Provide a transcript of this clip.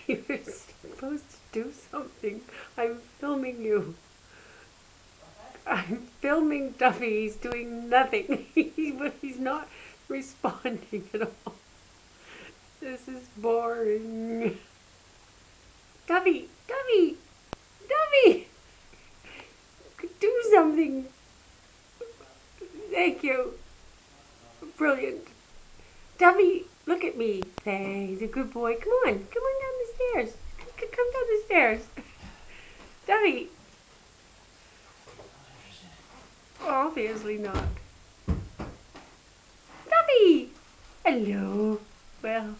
You're supposed to do something. I'm filming you. I'm filming Duffy. He's doing nothing. He's not responding at all. This is boring. Duffy! Duffy! Duffy! Do something. Thank you. Brilliant. Duffy, look at me. Hey, he's a good boy. Come on. Come on down the stairs. Come down the stairs. Duffy. Obviously not. Duffy! Hello. Well,